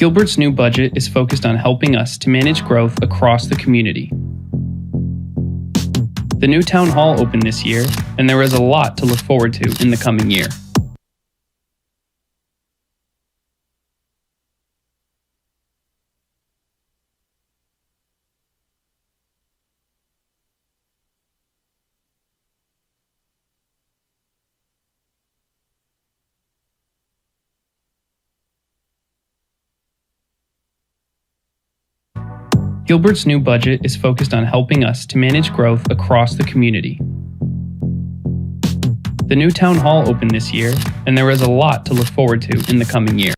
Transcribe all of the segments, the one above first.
Gilbert's new budget is focused on helping us to manage growth across the community. The new town hall opened this year, and there is a lot to look forward to in the coming year. Gilbert's new budget is focused on helping us to manage growth across the community. The new town hall opened this year, and there is a lot to look forward to in the coming year.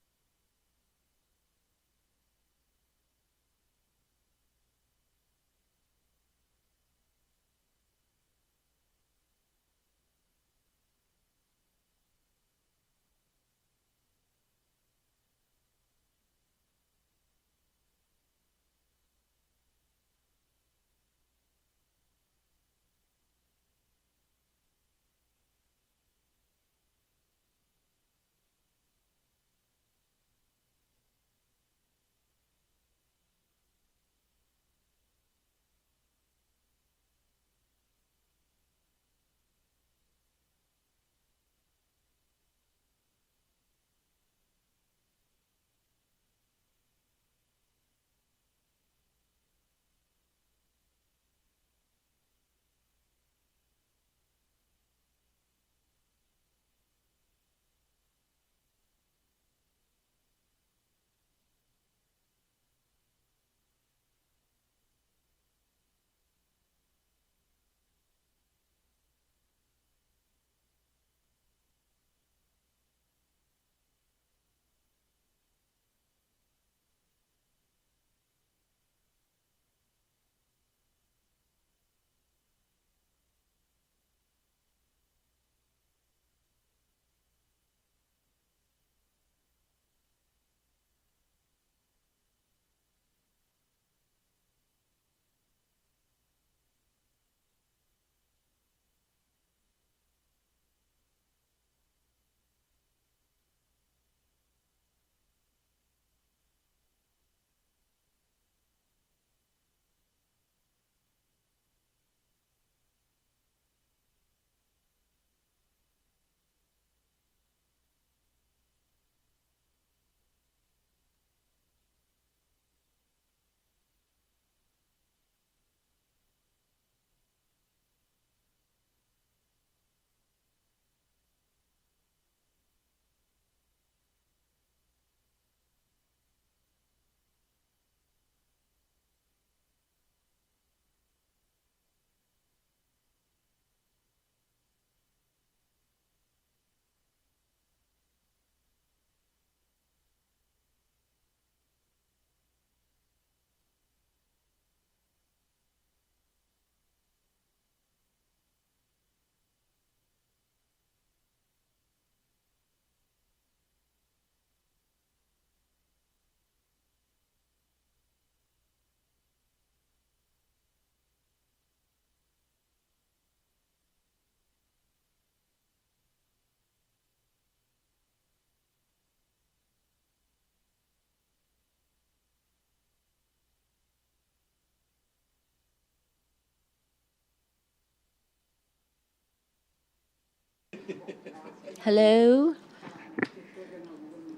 Hello?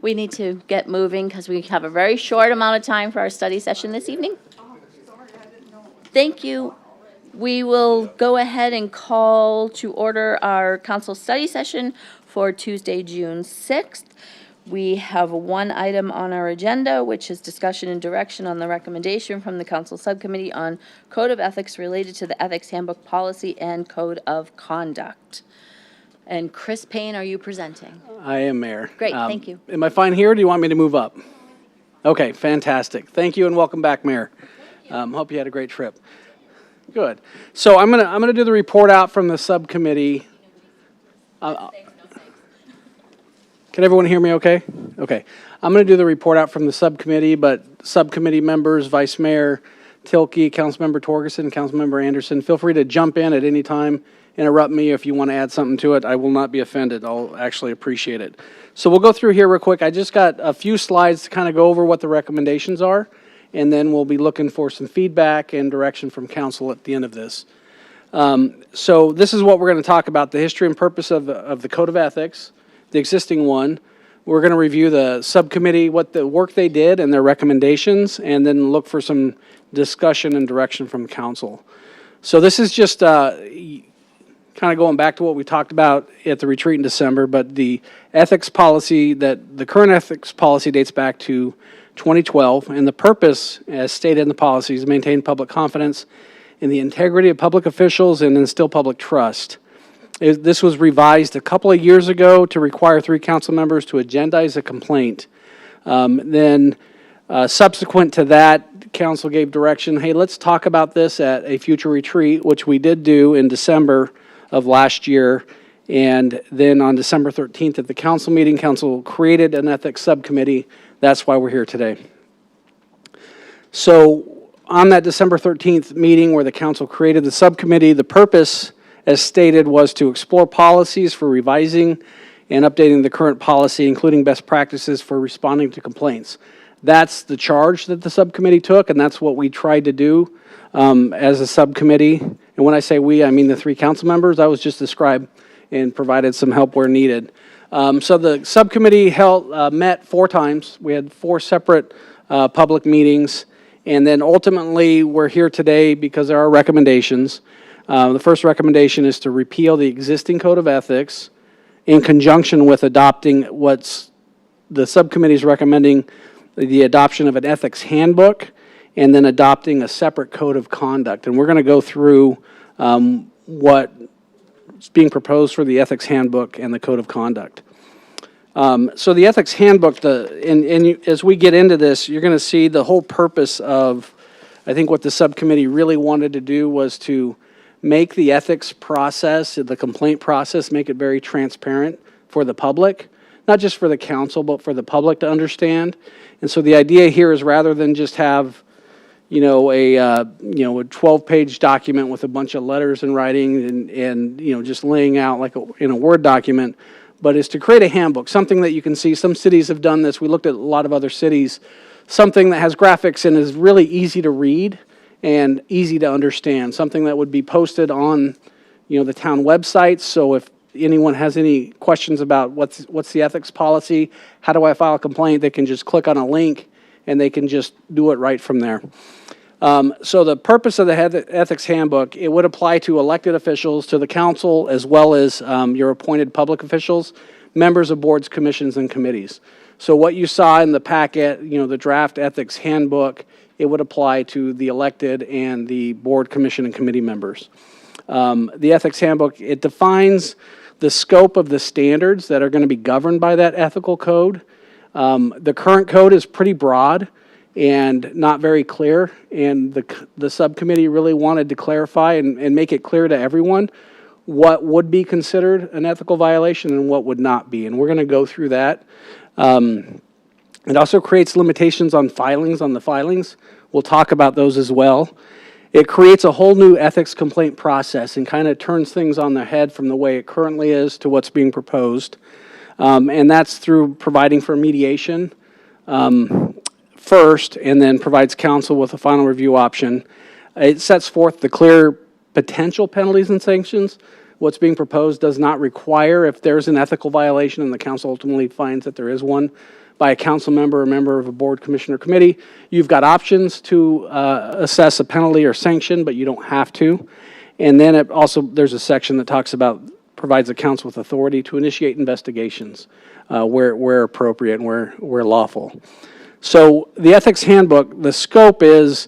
We need to get moving because we have a very short amount of time for our study session this evening. Thank you. We will go ahead and call to order our council study session for Tuesday, June 6th. We have one item on our agenda, which is discussion and direction on the recommendation from the council subcommittee on code of ethics related to the ethics handbook policy and code of conduct. And Chris Payne, are you presenting? I am, Mayor. Great, thank you. Am I fine here, or do you want me to move up? Okay, fantastic. Thank you and welcome back, Mayor. Hope you had a great trip. Good. So I'm gonna do the report out from the subcommittee. Can everyone hear me okay? Okay. I'm gonna do the report out from the subcommittee, but subcommittee members, Vice Mayor, Tilke, Councilmember Torgerson, Councilmember Anderson. Feel free to jump in at any time, interrupt me if you want to add something to it. I will not be offended. I'll actually appreciate it. So we'll go through here real quick. I just got a few slides to kind of go over what the recommendations are, and then we'll be looking for some feedback and direction from council at the end of this. So this is what we're going to talk about, the history and purpose of the Code of Ethics, the existing one. We're going to review the subcommittee, what the work they did and their recommendations, and then look for some discussion and direction from council. So this is just kind of going back to what we talked about at the retreat in December, but the ethics policy, the current ethics policy dates back to 2012, and the purpose, as stated in the policy, is to maintain public confidence in the integrity of public officials and instill public trust. This was revised a couple of years ago to require 3 council members to agendize a complaint. Subsequent to that, council gave direction, hey, let's talk about this at a future retreat, which we did do in December of last year. And then on December 13th at the council meeting, council created an ethics subcommittee. That's why we're here today. So on that December 13th meeting where the council created the subcommittee, the purpose, as stated, was to explore policies for revising and updating the current policy, including best practices for responding to complaints. That's the charge that the subcommittee took, and that's what we tried to do as a subcommittee. And when I say we, I mean the 3 council members. I was just described and provided some help where needed. So the subcommittee met 4 times. We had 4 separate public meetings. And then ultimately, we're here today because there are recommendations. The first recommendation is to repeal the existing Code of Ethics in conjunction with adopting what's the subcommittee is recommending, the adoption of an ethics handbook, and then adopting a separate code of conduct. And we're going to go through what's being proposed for the ethics handbook and the code of conduct. So the ethics handbook, as we get into this, you're going to see the whole purpose of, I think what the subcommittee really wanted to do was to make the ethics process, the complaint process, make it very transparent for the public, not just for the council, but for the public to understand. And so the idea here is rather than just have, a 12-page document with a bunch of letters in writing and just laying out like in a Word document, but is to create a handbook, something that you can see. Some cities have done this. We looked at a lot of other cities, something that has graphics and is really easy to read and easy to understand, something that would be posted on, the town websites. So if anyone has any questions about what's the ethics policy, how do I file a complaint, they can just click on a link and they can just do it right from there. So the purpose of the ethics handbook, it would apply to elected officials, to the council, as well as your appointed public officials, members of boards, commissions, and committees. So what you saw in the packet, the draft ethics handbook, it would apply to the elected and the board, commission, and committee members. The ethics handbook, it defines the scope of the standards that are going to be governed by that ethical code. The current code is pretty broad and not very clear, and the subcommittee really wanted to clarify and make it clear to everyone what would be considered an ethical violation and what would not be, and we're going to go through that. It also creates limitations on the filings. We'll talk about those as well. It creates a whole new ethics complaint process and kind of turns things on their head from the way it currently is to what's being proposed. And that's through providing for mediation first, and then provides counsel with a final review option. It sets forth the clear potential penalties and sanctions. What's being proposed does not require, if there's an ethical violation and the council ultimately finds that there is one, by a council member or member of a board, commission, or committee. You've got options to assess a penalty or sanction, but you don't have to. And then it also, there's a section that talks about, provides the council with authority to initiate investigations where appropriate and where lawful. So the ethics handbook, the scope is,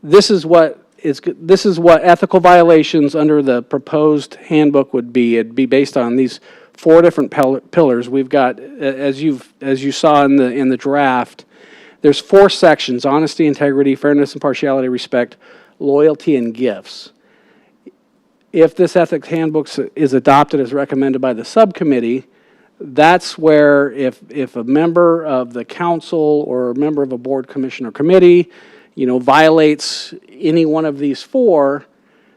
this is what ethical violations under the proposed handbook would be. It'd be based on these 4 different pillars. We've got, as you saw in the draft, there's 4 sections: honesty, integrity, fairness, impartiality, respect, loyalty, and gifts. If this ethics handbook is adopted as recommended by the subcommittee, that's where if a member of the council or a member of a board, commission, or committee, violates any one of these four,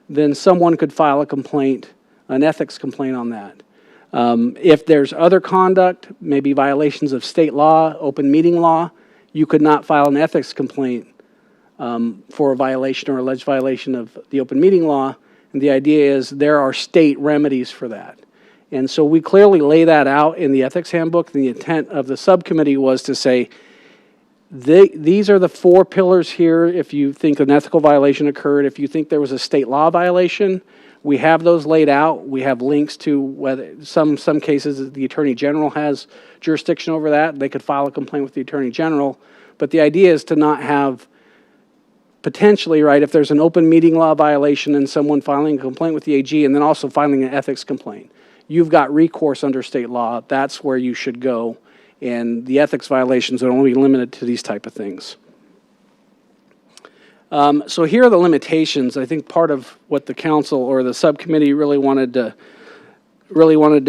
then someone could file a complaint, an ethics complaint on that. If there's other conduct, maybe violations of state law, open meeting law, you could not file an ethics complaint for a violation or alleged violation of the open meeting law. And the idea is there are state remedies for that. And so we clearly lay that out in the ethics handbook. The intent of the subcommittee was to say, these are the four pillars here. If you think an ethical violation occurred, if you think there was a state law violation, we have those laid out. We have links to whether some cases the Attorney General has jurisdiction over that. They could file a complaint with the Attorney General. But the idea is to not have potentially, right, if there's an open meeting law violation and someone filing a complaint with the AG and then also filing an ethics complaint, you've got recourse under state law. That's where you should go. And the ethics violations are only limited to these type of things. So here are the limitations. I think part of what the council or the subcommittee really wanted to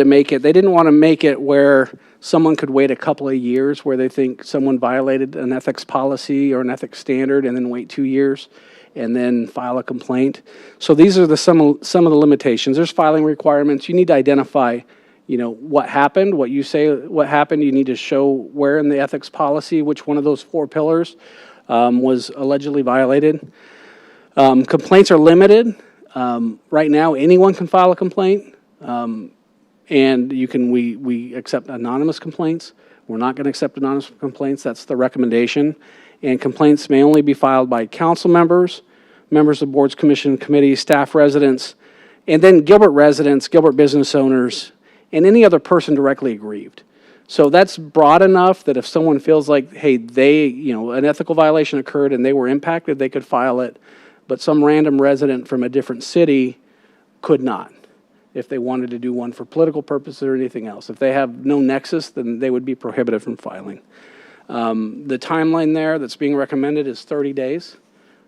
make it. They didn't want to make it where someone could wait a couple of years where they think someone violated an ethics policy or an ethics standard and then wait 2 years and then file a complaint. So these are some of the limitations. There's filing requirements. You need to identify, what happened, what you say what happened. You need to show where in the ethics policy, which one of those four pillars was allegedly violated. Complaints are limited. Right now, anyone can file a complaint. And we accept anonymous complaints. We're not going to accept anonymous complaints. That's the recommendation. And complaints may only be filed by council members, members of boards, commission, committees, staff residents, and then Gilbert residents, Gilbert business owners, and any other person directly aggrieved. So that's broad enough that if someone feels like, hey, an ethical violation occurred and they were impacted, they could file it, but some random resident from a different city could not, if they wanted to do one for political purposes or anything else. If they have no nexus, then they would be prohibited from filing. The timeline there that's being recommended is 30 days.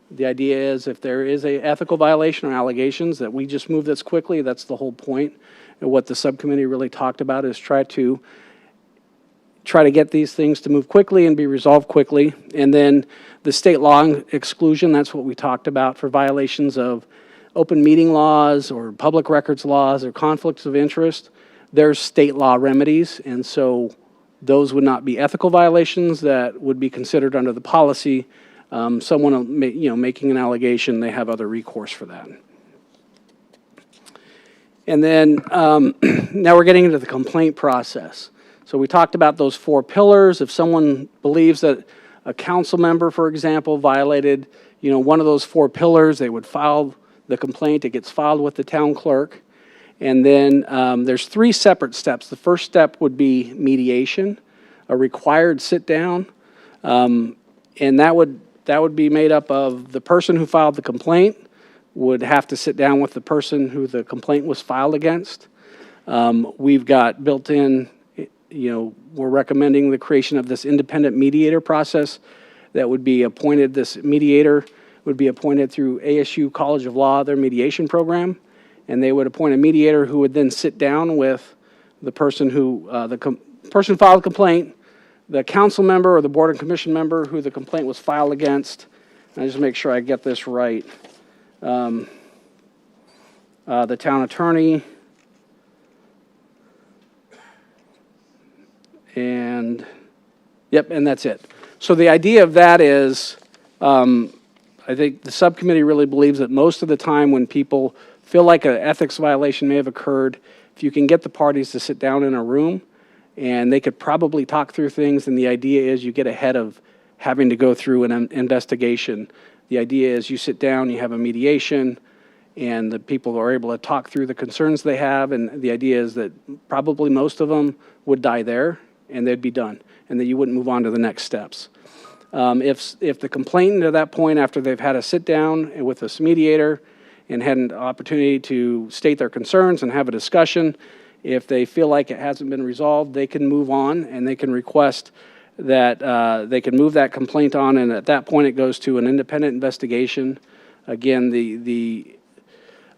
The idea is if there is an ethical violation or allegations that we just move this quickly. That's the whole point. And what the subcommittee really talked about is try to get these things to move quickly and be resolved quickly. And then the state law exclusion, that's what we talked about for violations of open meeting laws or public records laws or conflicts of interest. There's state law remedies, and so those would not be ethical violations that would be considered under the policy. Someone making an allegation, they have other recourse for that. And then now we're getting into the complaint process. So we talked about those four pillars. If someone believes that a council member, for example, violated one of those four pillars, they would file the complaint. It gets filed with the town clerk. And then there's three separate steps. The first step would be mediation, a required sit down. And that would be made up of the person who filed the complaint would have to sit down with the person who the complaint was filed against. We've got built in, we're recommending the creation of this independent mediator process that would be appointed. This mediator would be appointed through ASU College of Law, their mediation program, and they would appoint a mediator who would then sit down with the person who, person who filed the complaint, the council member or the board and commission member who the complaint was filed against. And I just make sure I get this right. The town attorney, and that's it. So the idea of that is, I think the subcommittee really believes that most of the time when people feel like an ethics violation may have occurred, if you can get the parties to sit down in a room and they could probably talk through things, and the idea is you get ahead of having to go through an investigation. The idea is you sit down, you have a mediation, and the people are able to talk through the concerns they have, and the idea is that probably most of them would die there, and they'd be done, and that you wouldn't move on to the next steps. If the complainant at that point, after they've had a sit down with this mediator and had an opportunity to state their concerns and have a discussion, if they feel like it hasn't been resolved, they can move on and they can request that they can move that complaint on, and at that point it goes to an independent investigation. Again,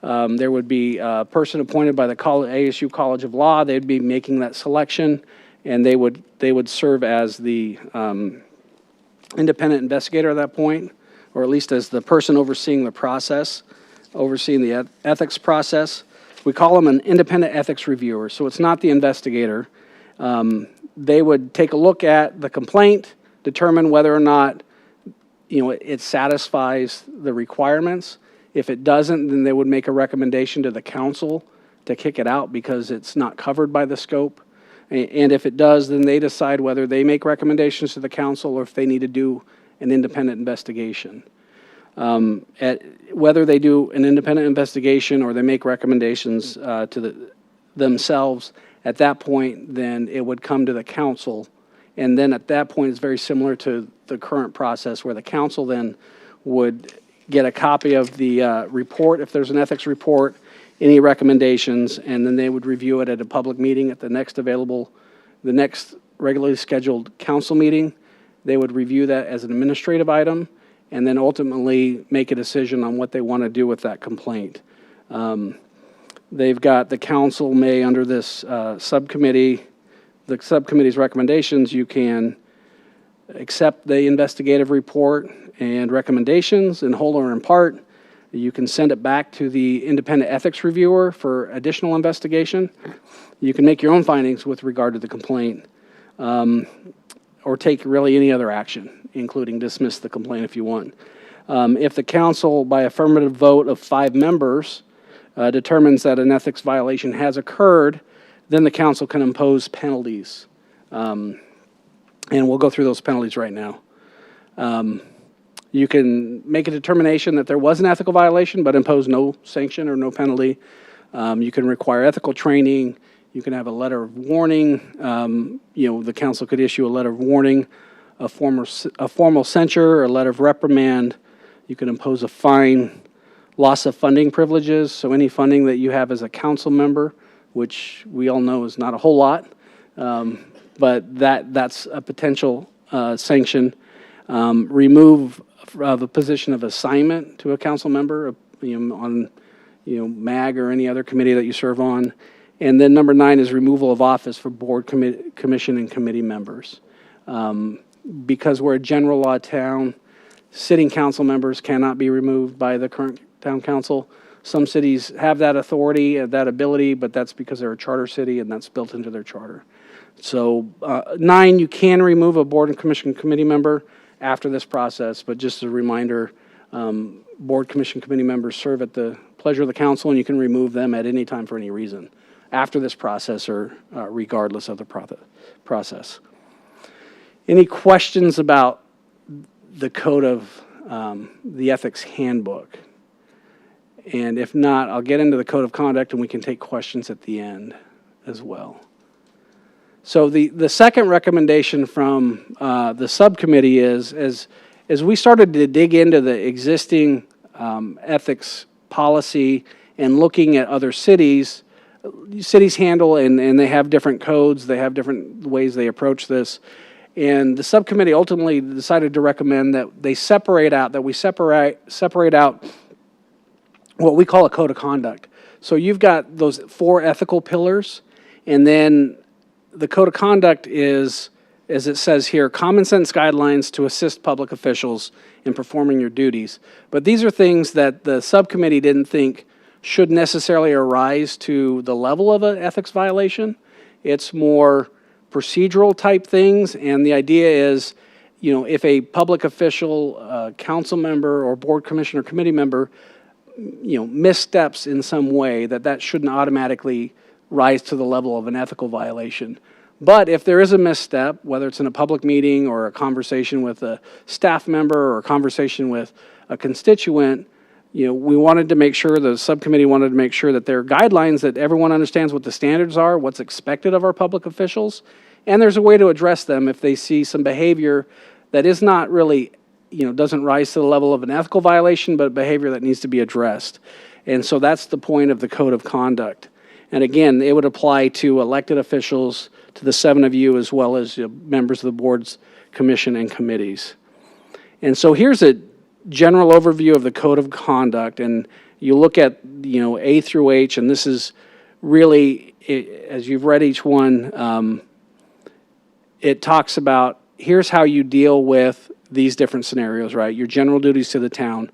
there would be a person appointed by the ASU College of Law. They'd be making that selection, and they would serve as the independent investigator at that point. or at least as the person overseeing the process, overseeing the ethics process. We call them an independent ethics reviewer, so it's not the investigator. They would take a look at the complaint, determine whether or not it satisfies the requirements. If it doesn't, then they would make a recommendation to the council to kick it out because it's not covered by the scope. And if it does, then they decide whether they make recommendations to the council or if they need to do an independent investigation. Whether they do an independent investigation or they make recommendations to themselves, at that point, then it would come to the council. And then at that point, it's very similar to the current process where the council then would get a copy of the report, if there's an ethics report, any recommendations, and then they would review it at a public meeting at the next regularly scheduled council meeting. They would review that as an administrative item and then ultimately make a decision on what they want to do with that complaint. They've got the council may, under this subcommittee, the subcommittee's recommendations, you can accept the investigative report and recommendations in whole or in part. You can send it back to the independent ethics reviewer for additional investigation. You can make your own findings with regard to the complaint, or take really any other action, including dismiss the complaint if you want. If the council, by affirmative vote of 5 members, determines that an ethics violation has occurred, then the council can impose penalties. And we'll go through those penalties right now. You can make a determination that there was an ethical violation but impose no sanction or no penalty. You can require ethical training. You can have a letter of warning. The council could issue a letter of warning, a formal censure, or a letter of reprimand. You can impose a fine, loss of funding privileges, so any funding that you have as a council member, which we all know is not a whole lot, but that's a potential sanction. Remove the position of assignment to a council member, on MAG or any other committee that you serve on. And then number 9 is removal of office for board, commission, and committee members. Because we're a general law town, sitting council members cannot be removed by the current town council. Some cities have that authority, that ability, but that's because they're a charter city and that's built into their charter. So 9, you can remove a board and commission committee member after this process, but just as a reminder, board, commission, committee members serve at the pleasure of the council, and you can remove them at any time for any reason after this process or regardless of the process. Any questions about the code of the ethics handbook? And if not, I'll get into the code of conduct and we can take questions at the end as well. So the second recommendation from the subcommittee is, as we started to dig into the existing ethics policy and looking at other cities handle, and they have different codes, they have different ways they approach this. And the subcommittee ultimately decided to recommend that we separate out what we call a code of conduct. So you've got those 4 ethical pillars, and then the code of conduct is, as it says here, common sense guidelines to assist public officials in performing your duties. But these are things that the subcommittee didn't think should necessarily arise to the level of an ethics violation. It's more procedural type things, and the idea is, if a public official, council member, or board, commission, or committee member, missteps in some way, that shouldn't automatically rise to the level of an ethical violation. But if there is a misstep, whether it's in a public meeting or a conversation with a staff member or a conversation with a constituent, we wanted to make sure, the subcommittee wanted to make sure that there are guidelines, that everyone understands what the standards are, what's expected of our public officials, and there's a way to address them if they see some behavior that is not really, doesn't rise to the level of an ethical violation, but behavior that needs to be addressed. And so that's the point of the code of conduct. And again, it would apply to elected officials, to the 7 of you, as well as members of the boards, commission, and committees. And so here's a general overview of the code of conduct, and you look at A through H, and this is really, as you've read each one, it talks about here's how you deal with these different scenarios, right? Your general duties to the town,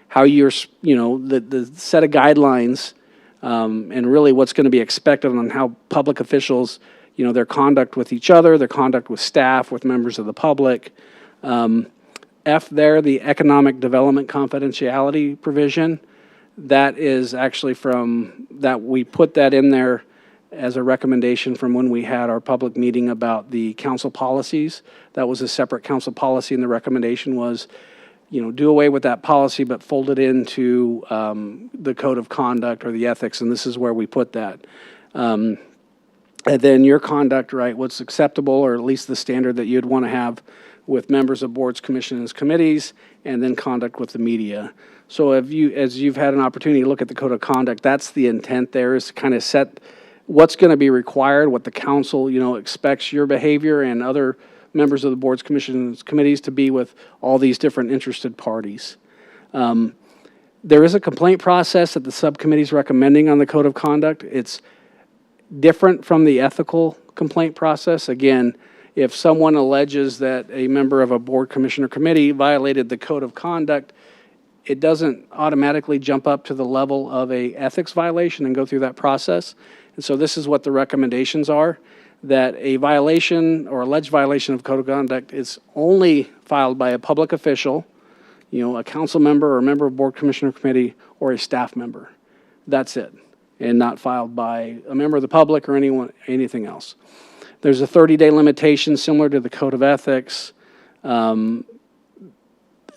how you're, the set of guidelines, and really what's going to be expected on how public officials, their conduct with each other, their conduct with staff, with members of the public. F there, the economic development confidentiality provision, that is actually we put that in there as a recommendation from when we had our public meeting about the council policies. That was a separate council policy, and the recommendation was, do away with that policy, but fold it into the code of conduct or the ethics, and this is where we put that. And then your conduct, right, what's acceptable, or at least the standard that you'd want to have with members of boards, commissions, committees, and then conduct with the media. So as you've had an opportunity to look at the code of conduct, that's the intent there, is to kind of set what's going to be required, what the council, expects your behavior and other members of the boards, commissions, committees to be with all these different interested parties. There is a complaint process that the subcommittee is recommending on the code of conduct. It's different from the ethical complaint process. Again, if someone alleges that a member of a board, commission, or committee violated the code of conduct, it doesn't automatically jump up to the level of a ethics violation and go through that process. And so this is what the recommendations are, that a violation or alleged violation of code of conduct is only filed by a public official, a council member or a member of board, commission, or committee, or a staff member. That's it, and not filed by a member of the public or anything else. There's a 30-day limitation similar to the Code of Ethics. Similar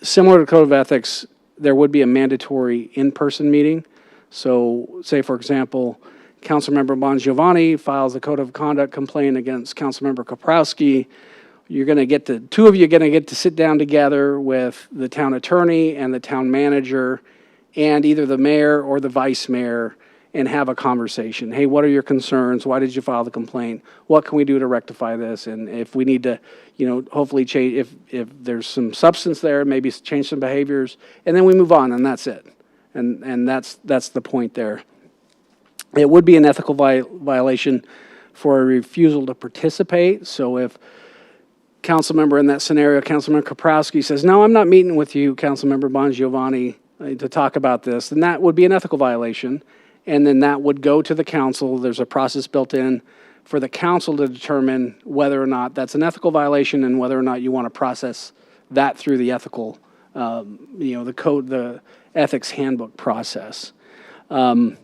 to the Code of Ethics, there would be a mandatory in-person meeting. So say, for example, Councilmember Bongiovanni files a Code of Conduct complaint against Councilmember Kaprowski. Two of you are going to get to sit down together with the town attorney and the town manager and either the mayor or the vice mayor and have a conversation. Hey, what are your concerns? Why did you file the complaint? What can we do to rectify this? And if we need to, hopefully change, if there's some substance there, maybe change some behaviors, and then we move on, and that's it. And that's the point there. It would be an ethical violation for a refusal to participate. So if council member in that scenario, Councilmember Kaprowski says, no, I'm not meeting with you, Councilmember Bongiovanni, to talk about this, then that would be an ethical violation. And then that would go to the council. There's a process built in for the council to determine whether or not that's an ethical violation and whether or not you want to process that through the ethical, the ethics handbook process. And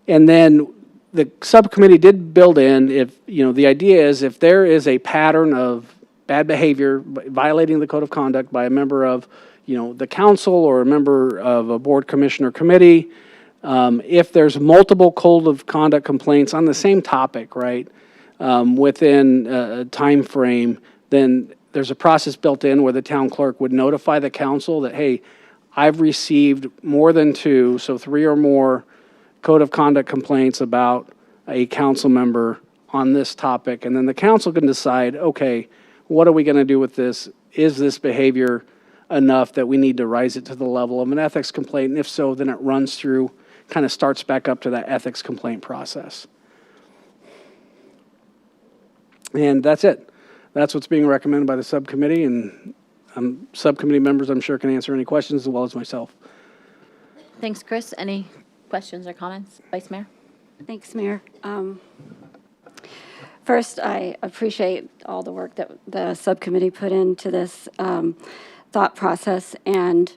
then the subcommittee did build in, the idea is if there is a pattern of bad behavior, violating the code of conduct by a member of, the council or a member of a board, commission, or committee, if there's multiple code of conduct complaints on the same topic, right, within a time frame, then there's a process built in where the town clerk would notify the council that, hey, I've received more than 2, so 3 or more code of conduct complaints about a council member on this topic. And then the council can decide, okay, what are we going to do with this? Is this behavior enough that we need to rise it to the level of an ethics complaint? And if so, then it runs through, kind of starts back up to that ethics complaint process. And that's it. That's what's being recommended by the subcommittee, and subcommittee members, I'm sure, can answer any questions as well as myself. Thanks, Chris. Any questions or comments? Vice Mayor? Thanks, Mayor. First, I appreciate all the work that the subcommittee put into this thought process, and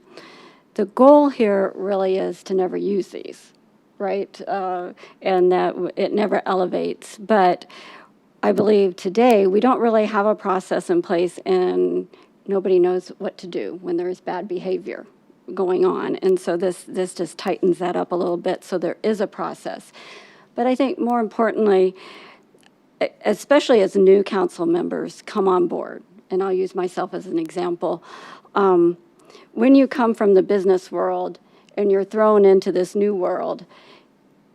the goal here really is to never use these, right? And that it never elevates. But I believe today we don't really have a process in place, and nobody knows what to do when there is bad behavior going on. And so this just tightens that up a little bit, so there is a process. But I think more importantly, especially as new council members come on board, and I'll use myself as an example, when you come from the business world and you're thrown into this new world,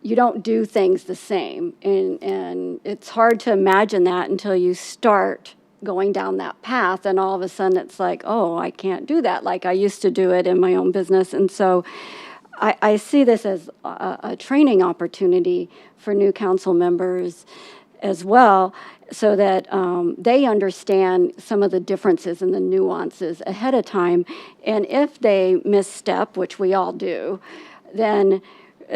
you don't do things the same. And it's hard to imagine that until you start going down that path, and all of a sudden it's like, oh, I can't do that like I used to do it in my own business. And so I see this as a training opportunity for new council members as well, so that they understand some of the differences and the nuances ahead of time. And if they misstep, which we all do, then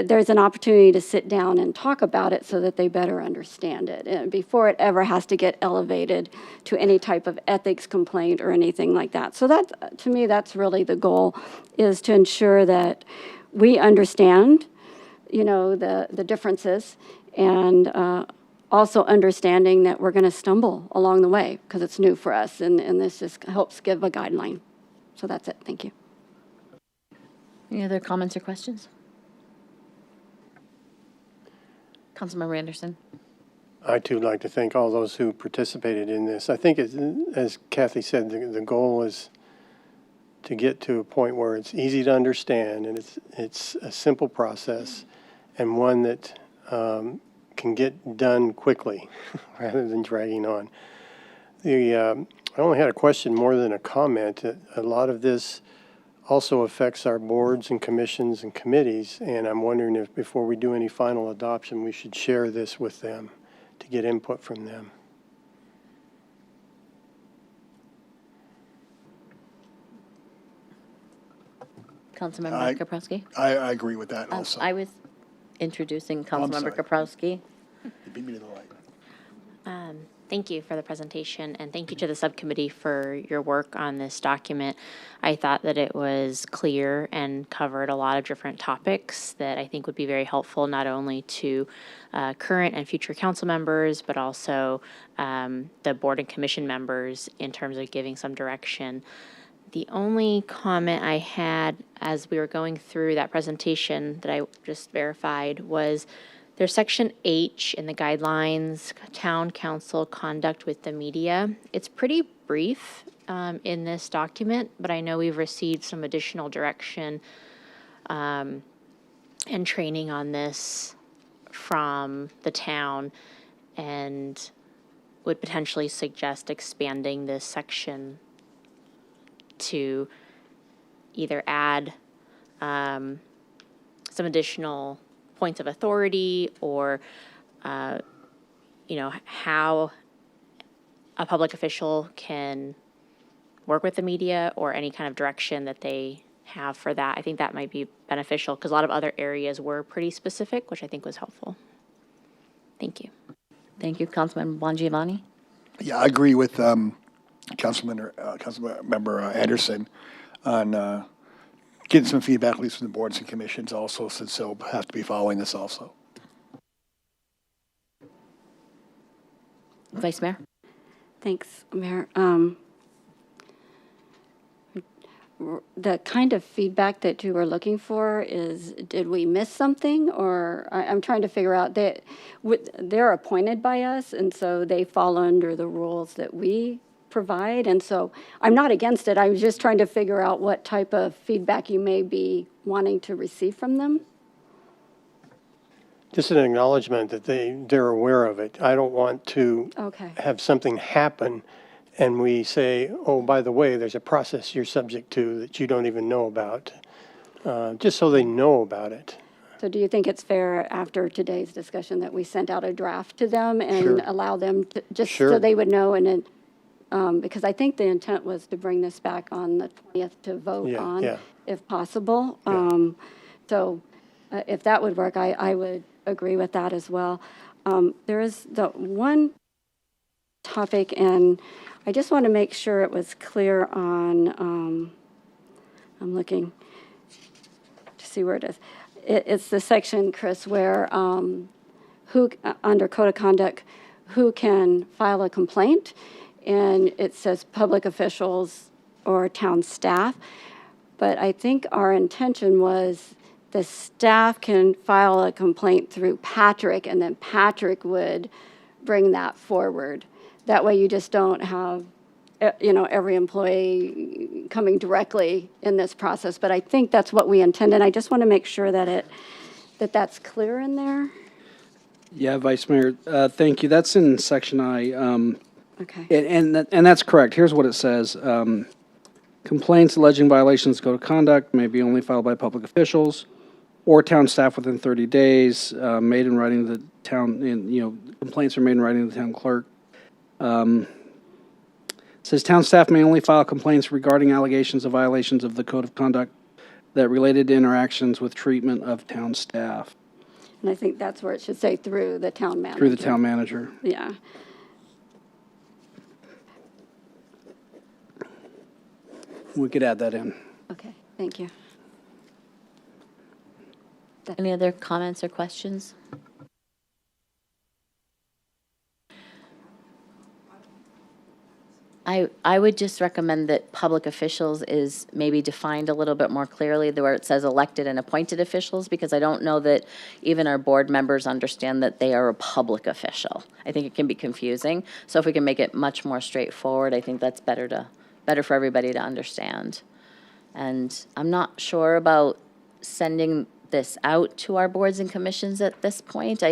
there's an opportunity to sit down and talk about it so that they better understand it, and before it ever has to get elevated to any type of ethics complaint or anything like that. So that, to me, that's really the goal, is to ensure that we understand, the differences, and also understanding that we're going to stumble along the way because it's new for us, and this just helps give a guideline. So that's it. Thank you. Any other comments or questions? Councilmember Anderson. I too would like to thank all those who participated in this. I think, as Kathy said, the goal is to get to a point where it's easy to understand, and it's a simple process, and one that can get done quickly rather than dragging on. I only had a question more than a comment. A lot of this also affects our boards and commissions and committees, and I'm wondering if before we do any final adoption, we should share this with them to get input from them. Councilmember Kaprowski. I agree with that also. I was introducing Councilmember sorry. Kaprowski. You beat me to the light. Thank you for the presentation, and thank you to the subcommittee for your work on this document. I thought that it was clear and covered a lot of different topics that I think would be very helpful, not only to current and future council members, but also the board and commission members in terms of giving some direction. The only comment I had as we were going through that presentation that I just verified was there's section H in the guidelines, town council conduct with the media. It's pretty brief in this document, but I know we've received some additional direction and training on this from the town, and would potentially suggest expanding this section to either add some additional points of authority, or how a public official can work with the media, or any kind of direction that they have for that. I think that might be beneficial because a lot of other areas were pretty specific, which I think was helpful. Thank you. Thank you, Councilmember Bongiovanni. Yeah, I agree with Councilmember Anderson on getting some feedback, at least from the boards and commissions also, since they'll have to be following this also. Vice Mayor. Thanks, Mayor. The kind of feedback that you were looking for is, did we miss something? Or I'm trying to figure out that they're appointed by us, and so they fall under the rules that we provide. And so I'm not against it. I'm just trying to figure out what type of feedback you may be wanting to receive from them. Just an acknowledgement that they're aware of it. I don't want to have something happen and we say, oh, by the way, there's a process you're subject to that you don't even know about, just so they know about it. So do you think it's fair after today's discussion that we sent out a draft to them and allow them to, just so they would know, and then, because I think the intent was to bring this back on the 20th to vote on, if possible. So if that would work, I would agree with that as well. There is the one topic, and I just want to make sure it was clear on, I'm looking to see where it is. It's the section, Chris, where who, under Code of Conduct, who can file a complaint, and it says public officials or town staff. But I think our intention was the staff can file a complaint through Patrick, and then Patrick would bring that forward. That way you just don't have, every employee coming directly in this process. But I think that's what we intend, and I just want to make sure that that's clear in there. Yeah, Vice Mayor, thank you. That's in section I. Okay. And that's correct. Here's what it says. Complaints alleging violations of Code of Conduct may be only filed by public officials or town staff within 30 days, made in writing to the town, and, complaints are made in writing to the town clerk. Says town staff may only file complaints regarding allegations of violations of the code of conduct that related to interactions with treatment of town staff. And I think that's where it should say through the town manager. Through the town manager. Yeah. We could add that in. Okay, thank you. Any other comments or questions? I would just recommend that public officials is maybe defined a little bit more clearly, where it says elected and appointed officials, because I don't know that even our board members understand that they are a public official. I think it can be confusing. So if we can make it much more straightforward, I think that's better for everybody to understand. And I'm not sure about sending this out to our boards and commissions at this point.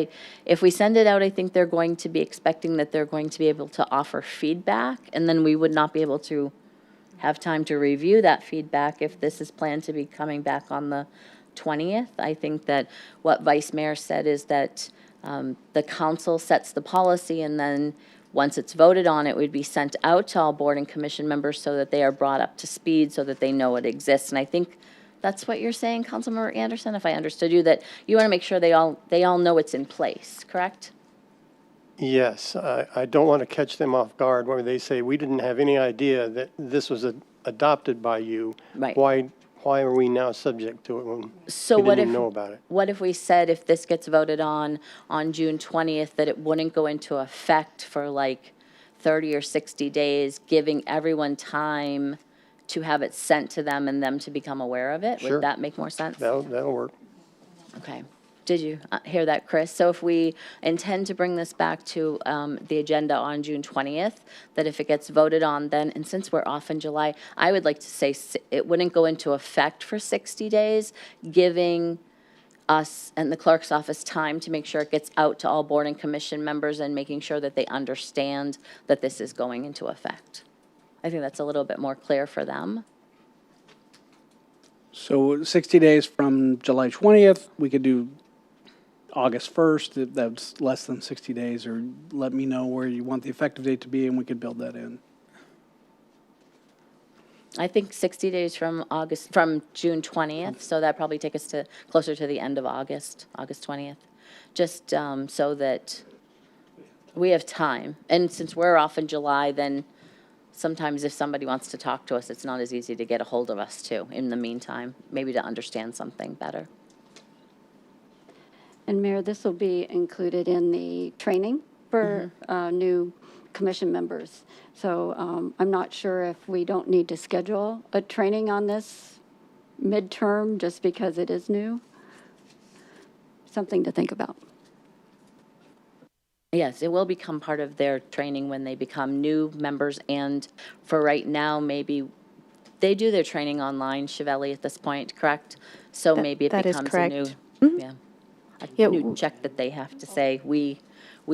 If we send it out, I think they're going to be expecting that they're going to be able to offer feedback, and then we would not be able to have time to review that feedback if this is planned to be coming back on the 20th. I think that what Vice Mayor said is that the council sets the policy, and then once it's voted on, it would be sent out to all board and commission members so that they are brought up to speed, so that they know it exists. And I think that's what you're saying, Councilmember Anderson, if I understood you, that you want to make sure they all know it's in place, correct? Yes, I don't want to catch them off guard where they say, we didn't have any idea that this was adopted by you. Right. Why are we now subject to it when So we what didn't if, know about it? what if we said if this gets voted on June 20th, that it wouldn't go into effect for like 30 or 60 days, giving everyone time to have it sent to them and them to become aware of it? Sure. Would that make more sense? That'll work. Okay. Did you hear that, Chris? So if we intend to bring this back to the agenda on June 20th, that if it gets voted on then, and since we're off in July, I would like to say it wouldn't go into effect for 60 days, giving us and the clerk's office time to make sure it gets out to all board and commission members and making sure that they understand that this is going into effect. I think that's a little bit more clear for them. So 60 days from July 20th, we could do August 1st, if that's less than 60 days, or let me know where you want the effective date to be and we could build that in. I think 60 days from June 20th, so that'd probably take us to closer to the end of August 20th. Just so that we have time. And since we're off in July, then sometimes if somebody wants to talk to us, it's not as easy to get a hold of us too, in the meantime, maybe to understand something better. And Mayor, this will be included in the training for new commission members. So I'm not sure if we don't need to schedule a training on this midterm just because it is new. Something to think about. Yes, it will become part of their training when they become new members, and for right now, maybe they do their training online, Chevelli, at this point, correct? So maybe it that is becomes a correct. new, Yeah, new check that they have to say, we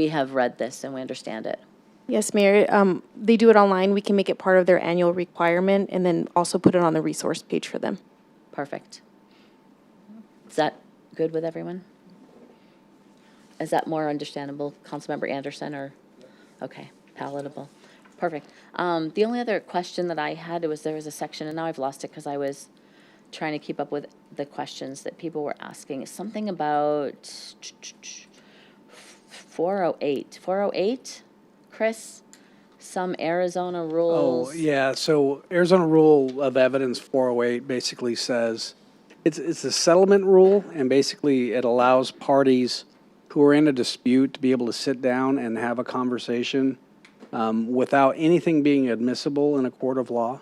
have read this and we understand it. Yes, Mayor. They do it online. We can make it part of their annual requirement and then also put it on the resource page for them. Perfect. Is that good with everyone? Is that more understandable, Councilmember Anderson, or, okay, palatable? Perfect. The only other question that I had was there was a section, and now I've lost it because I was trying to keep up with the questions that people were asking. Something about 408. 408, Chris? Some Arizona rules. Oh, yeah, so Arizona Rule of Evidence 408 basically says, it's a settlement rule, and basically it allows parties who are in a dispute to be able to sit down and have a conversation without anything being admissible in a court of law.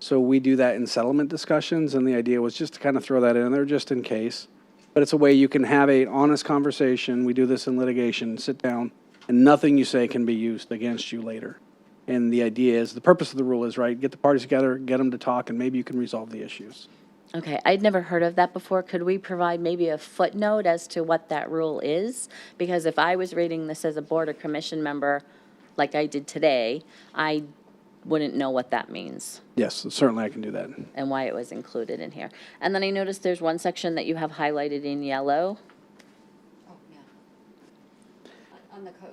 So we do that in settlement discussions, and the idea was just to kind of throw that in there just in case. But it's a way you can have an honest conversation. We do this in litigation, sit down, and nothing you say can be used against you later. And the idea is, the purpose of the rule is, right, get the parties together, get them to talk, and maybe you can resolve the issues. Okay, I'd never heard of that before. Could we provide maybe a footnote as to what that rule is? Because if I was reading this as a board or commission member, like I did today, I wouldn't know what that means Yes, certainly I can do that. and why it was included in here. And then I noticed there's one section that you have highlighted in yellow. On the code.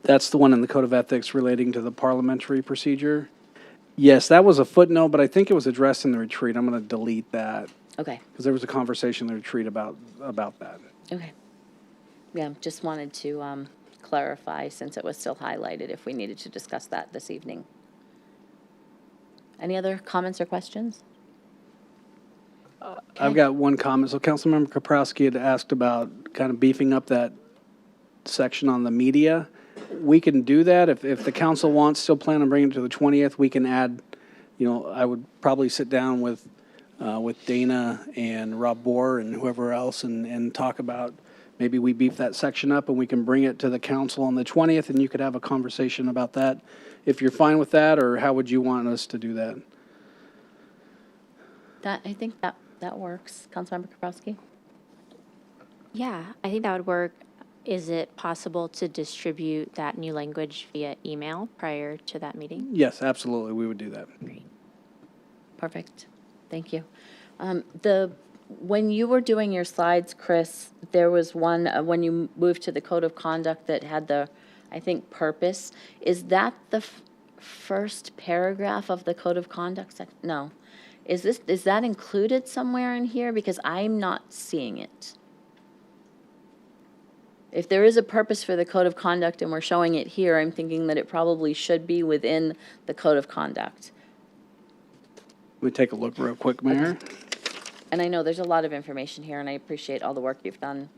That's the one in the Code of Ethics relating to the parliamentary procedure. Yes, that was a footnote, but I think it was addressed in the retreat. I'm going to delete that Okay, because there was a conversation in the retreat about that. okay. Yeah, just wanted to clarify, since it was still highlighted, if we needed to discuss that this evening. Any other comments or questions? I've got one comment. So Councilmember Kaprowski had asked about kind of beefing up that section on the media. We can do that. If the council wants, still plan on bringing it to the 20th, we can add, I would probably sit down with Dana and Rob Bohr and whoever else and talk about, maybe we beef that section up and we can bring it to the council on the 20th and you could have a conversation about that. If you're fine with that, or how would you want us to do that? I think that works. Councilmember Kaprowski? Yeah, I think that would work. Is it possible to distribute that new language via email prior to that meeting? Yes, absolutely. We would do that. Great. Perfect. Thank you. When you were doing your slides, Chris, there was one, when you moved to the code of conduct that had the, I think, purpose. Is that the first paragraph of the code of conduct? No. Is that included somewhere in here? Because I'm not seeing it. If there is a purpose for the code of conduct and we're showing it here, I'm thinking that it probably should be within the code of conduct. Let me take a look real quick, Mayor. And I know there's a lot of information here, and I appreciate all the work you've done.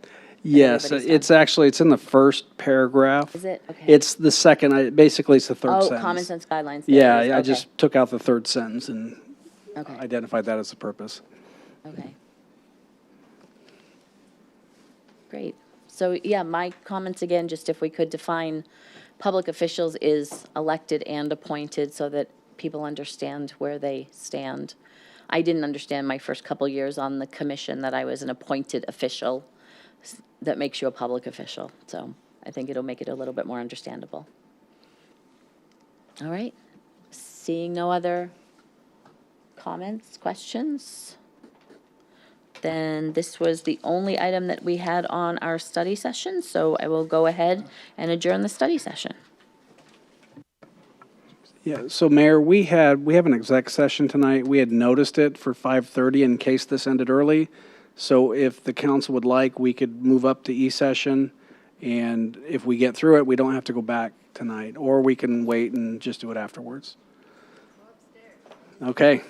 Yes, everybody's it's in the first paragraph. Is it? Okay. It's the second, basically it's the third sentence. Oh, common sense guidelines. Yeah, There it is. I Okay. just took out the third sentence and Okay. identified that as the purpose. Okay. Great. So, yeah, my comments again, just if we could define public officials is elected and appointed so that people understand where they stand. I didn't understand my first couple years on the commission that I was an appointed official. That makes you a public official. So I think it'll make it a little bit more understandable. All right. Seeing no other comments, questions? Then this was the only item that we had on our study session, so I will go ahead and adjourn the study session. Yeah, so Mayor, we have an exec session tonight. We had noticed it for 5:30 in case this ended early. So if the council would like, we could move up to E-session. And if we get through it, we don't have to go back tonight. Or we can wait and just do it afterwards. Okay.